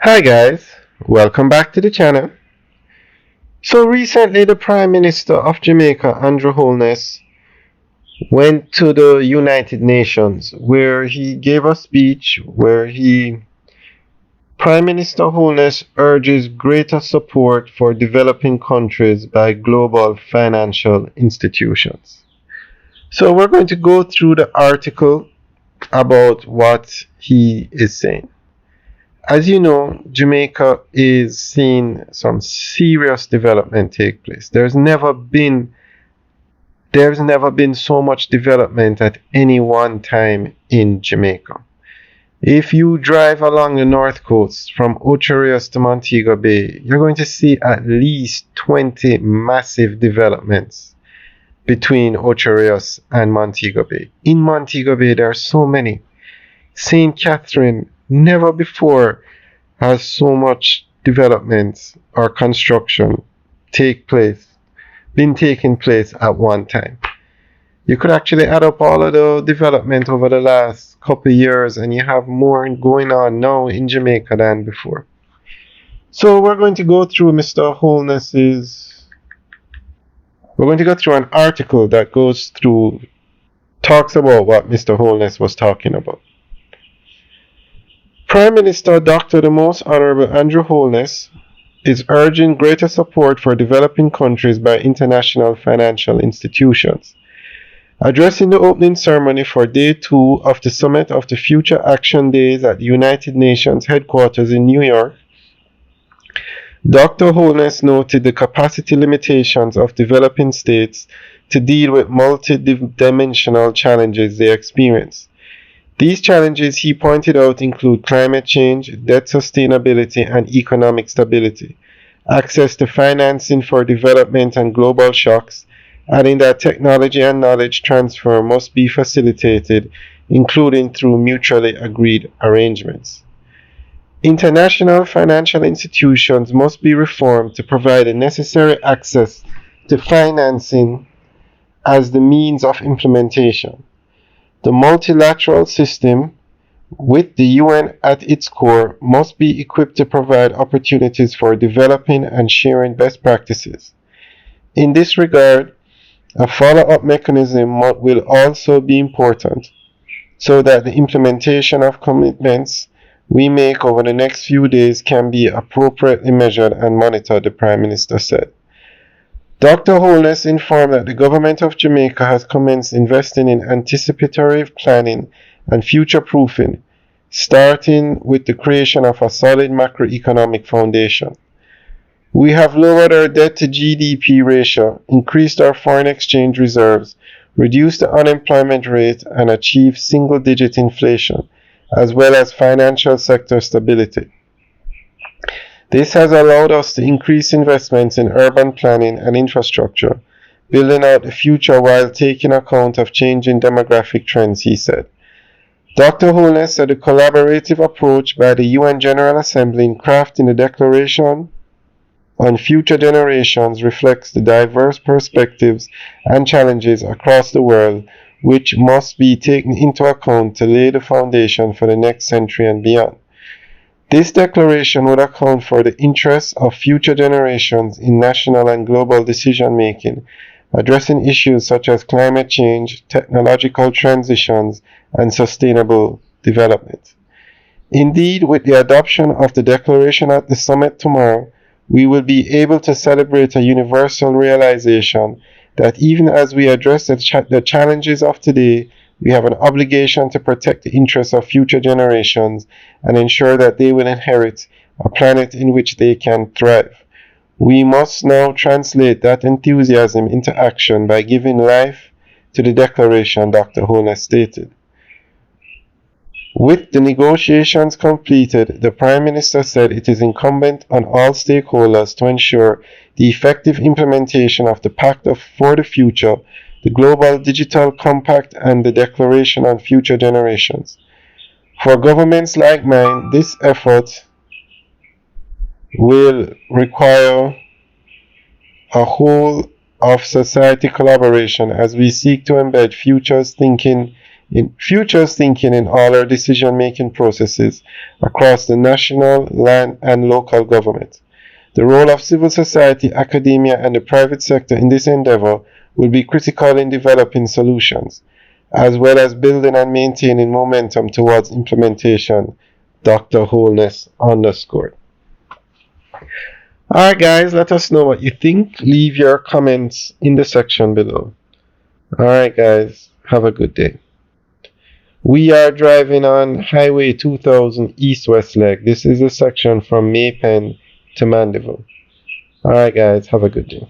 Hi guys, welcome back to the channel. So recently the Prime Minister of Jamaica, Andrew Holness, went to the United Nations where he gave a speech where Prime Minister Holness urges greater support for developing countries by global financial institutions. So we're going to go through the article about what he is saying. As you know, Jamaica is seeing some serious development take place. There's never been so much development at any one time in Jamaica. If you drive along the north coast from Ocho Rios to Montego Bay, you're going to see at least 20 massive developments between Ocho Rios and Montego Bay. In Montego Bay, there are so many. St. Catherine, never before has so much development or construction been taking place at one time. You could actually add up all of the development over the last couple of years and you have more going on now in Jamaica than before. So we're going to go through an article that talks about what Mr. Holness was talking about. Prime Minister Dr. the Most Honorable Andrew Holness is urging greater support for developing countries by international financial institutions. Addressing the opening ceremony for Day 2 of the Summit of the Future Action Days at the United Nations headquarters in New York, Dr. Holness noted the capacity limitations of developing states to deal with multidimensional challenges they experience. These challenges, he pointed out, include climate change, debt sustainability, and economic stability, access to financing for development and global shocks, adding that technology and knowledge transfer must be facilitated, including through mutually agreed arrangements. International financial institutions must be reformed to provide the necessary access to financing as the means of implementation. The multilateral system, with the UN at its core, must be equipped to provide opportunities for developing and sharing best practices. In this regard, a follow-up mechanism will also be important so that the implementation of commitments we make over the next few days can be appropriately measured and monitored, the Prime Minister said. Dr. Holness informed that the government of Jamaica has commenced investing in anticipatory planning and future-proofing, starting with the creation of a solid macroeconomic foundation. We have lowered our debt to GDP ratio, increased our foreign exchange reserves, reduced the unemployment rate, and achieved single-digit inflation, as well as financial sector stability. This has allowed us to increase investments in urban planning and infrastructure, building out the future while taking account of changing demographic trends, he said. Dr. Holness said the collaborative approach by the UN General Assembly in crafting the Declaration on Future Generations reflects the diverse perspectives and challenges across the world, which must be taken into account to lay the foundation for the next century and beyond. This declaration would account for the interests of future generations in national and global decision-making, addressing issues such as climate change, technological transitions, and sustainable development. Indeed, with the adoption of the declaration at the summit tomorrow, we will be able to celebrate a universal realization that even as we address the challenges of today, we have an obligation to protect the interests of future generations and ensure that they will inherit a planet in which they can thrive. We must now translate that enthusiasm into action by giving life to the declaration, Dr. Holness stated. With the negotiations completed, the Prime Minister said it is incumbent on all stakeholders to ensure the effective implementation of the Pact for the Future, the Global Digital Compact, and the Declaration on Future Generations. For governments like mine, this effort will require a whole of society collaboration as we seek to embed futures thinking in futures thinking in all our decision-making processes across the national, land, and local government. The role of civil society, academia, and the private sector in this endeavor will be critical in developing solutions, as well as building and maintaining momentum towards implementation. Dr. Holness underscored. Alright guys, let us know what you think. Leave your comments in the section below. Alright guys, have a good day. We are driving on Highway 2000 East-West leg. This is the section from Maypen to Mandeville. Alright guys, have a good day.